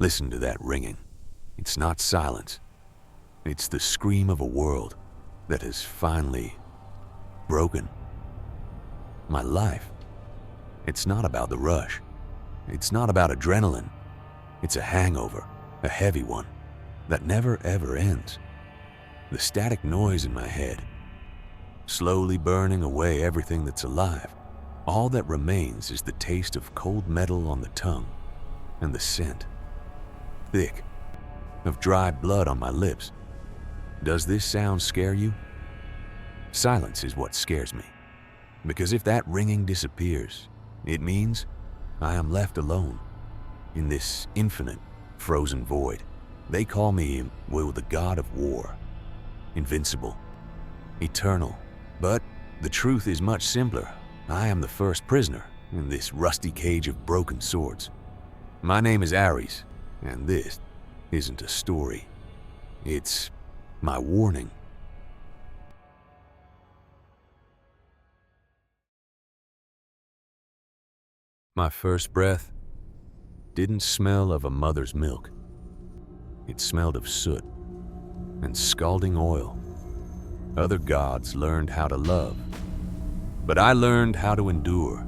Listen to that ringing. It's not silence. It's the scream of a world that has finally broken. My life. It's not about the rush. It's not about adrenaline. It's a hangover, a heavy one, that never ever ends. The static noise in my head, slowly burning away everything that's alive. All that remains is the taste of cold metal on the tongue and the scent, thick, of dry blood on my lips. Does this sound scare you? Silence is what scares me, because if that ringing disappears, it means I am left alone in this infinite, frozen void. They call me, well, the god of war, invincible, eternal. But the truth is much simpler. I am the first prisoner in this rusty cage of broken swords. My name is Ares, and this isn't a story. It's my warning. My first breath didn't smell of a mother's milk. It smelled of soot and scalding oil. Other gods learned how to love, but I learned how to endure.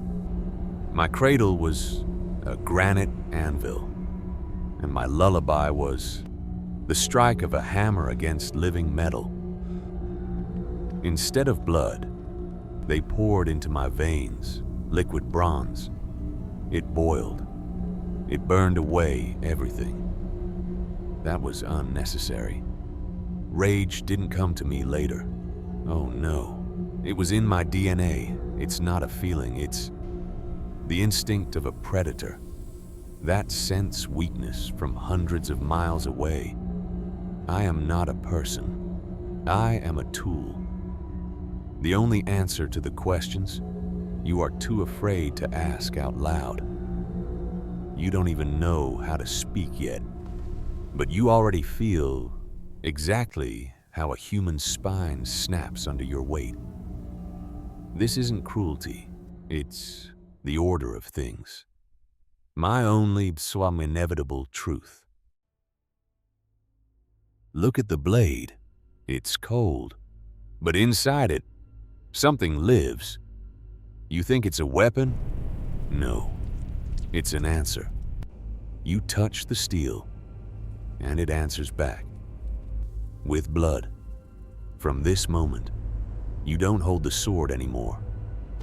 My cradle was a granite anvil, and my lullaby was the strike of a hammer against living metal. Instead of blood, they poured into my veins liquid bronze. It boiled. It burned away everything. That was unnecessary. Rage didn't come to me later. Oh no. It was in my DNA. It's not a feeling. It's the instinct of a predator. That sense weakness from hundreds of miles away. I am not a person. I am a tool. The only answer to the questions you are too afraid to ask out loud. You don't even know how to speak yet, but you already feel exactly how a human spine snaps under your weight. This isn't cruelty, it's the order of things. My only inevitable truth. Look at the blade. It's cold, but inside it, something lives. You think it's a weapon? No, it's an answer. You touch the steel, and it answers back. With blood. From this moment, you don't hold the sword anymore.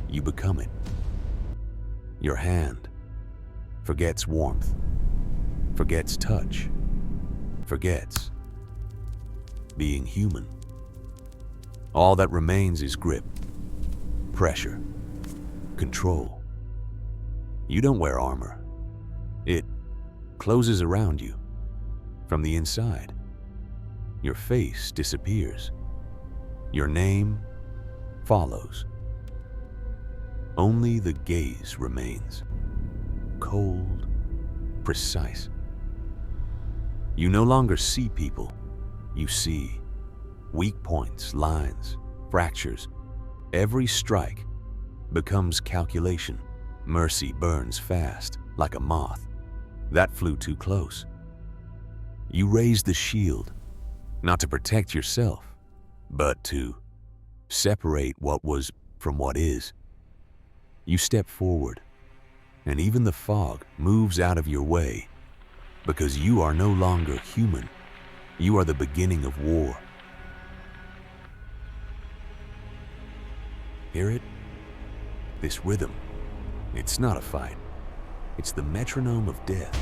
You become it. Your hand forgets warmth, forgets touch, forgets being human. All that remains is grip, pressure, control. You don't wear armor. It closes around you from the inside. Your face disappears. Your name follows. Only the gaze remains. Cold, precise. You no longer see people. You see weak points, lines, fractures. Every strike becomes calculation. Mercy burns fast, like a moth. That flew too close. You raise the shield, not to protect yourself, but to separate what was from what is. You step forward, and even the fog moves out of your way, because you are no longer human. You are the beginning of war. Hear it? This rhythm. It's not a fight. It's the metronome of death.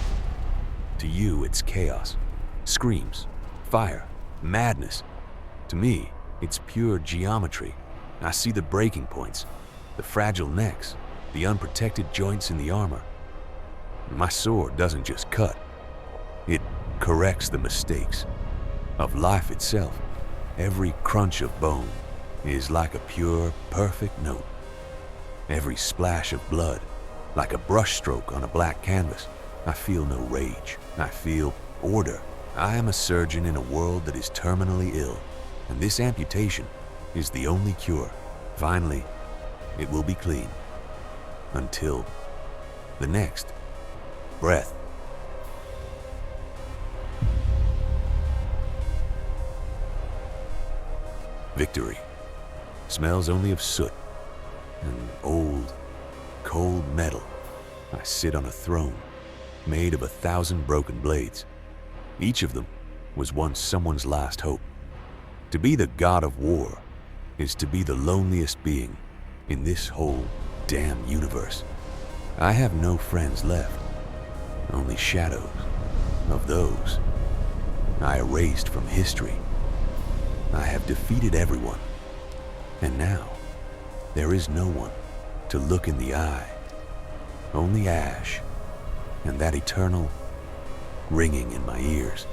To you, it's chaos, screams, fire, madness. To me, it's pure geometry. I see the breaking points, the fragile necks, the unprotected joints in the armor. My sword doesn't just cut. It corrects the mistakes of life itself. Every crunch of bone is like a pure, perfect note. Every splash of blood, like a brushstroke on a black canvas. I feel no rage. I feel order. I am a surgeon in a world that is terminally ill, and this amputation is the only cure. Finally, it will be clean. Until the next breath. Victory smells only of soot and old, cold metal. I sit on a throne made of 1,000 broken blades. Each of them was once someone's last hope. To be the god of war is to be the loneliest being in this whole damn universe. I have no friends left, only shadows of those I erased from history. I have defeated everyone, and now there is no one to look in the eye, only ash and that eternal ringing in my ears.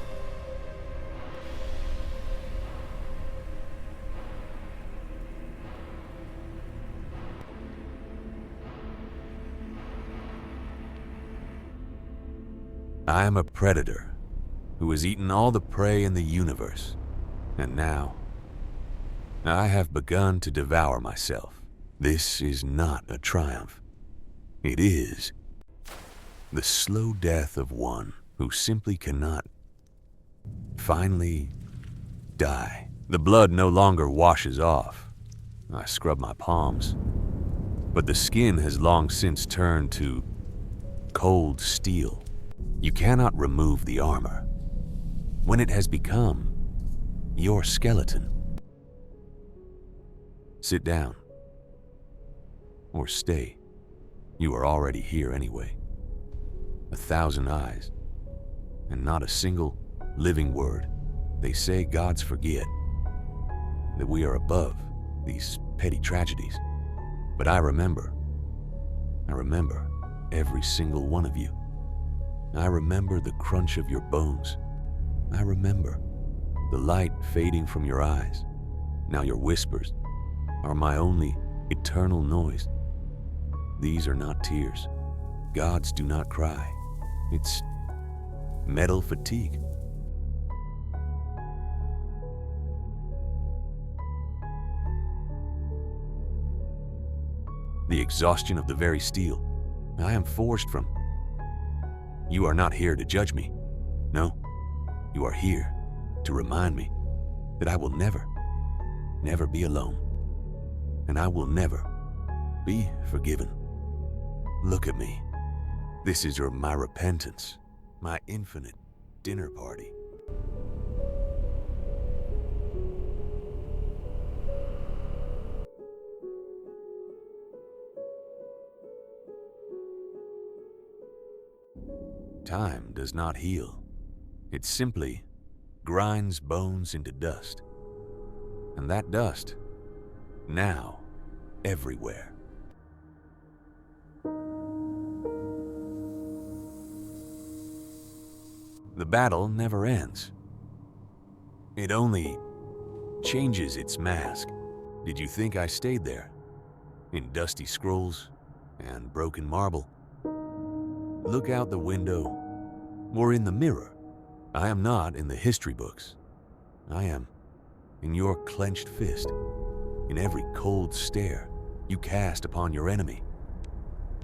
I am a predator who has eaten all the prey in the universe, and now I have begun to devour myself. This is not a triumph. It is the slow death of one who simply cannot finally die. The blood no longer washes off. I scrub my palms, but the skin has long since turned to cold steel. You cannot remove the armor when it has become your skeleton. Sit down or stay. You are already here anyway. 1,000 eyes and not a single living word. They say gods forget that we are above these petty tragedies. But I remember every single one of you. I remember the crunch of your bones. I remember the light fading from your eyes. Now your whispers are my only eternal noise. These are not tears. Gods do not cry. It's metal fatigue. The exhaustion of the very steel I am forged from. You are not here to judge me. No, you are here to remind me that I will never be alone. And I will never be forgiven. Look at me. This is my repentance, my infinite dinner party. Time does not heal. It simply grinds bones into dust. And that dust, now, everywhere. The battle never ends. It only changes its mask. Did you think I stayed there? In dusty scrolls and broken marble? Look out the window or in the mirror. I am not in the history books. I am in your clenched fist, in every cold stare you cast upon your enemy.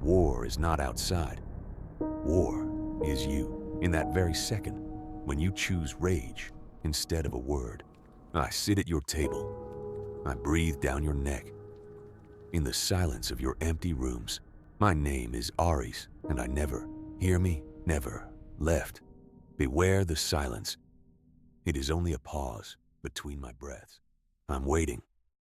War is not outside. War is you, in that very second when you choose rage instead of a word. I sit at your table. I breathe down your neck. In the silence of your empty rooms, my name is Ares, and I never, hear me, never left. Beware the silence. It is only a pause between my breaths. I'm waiting.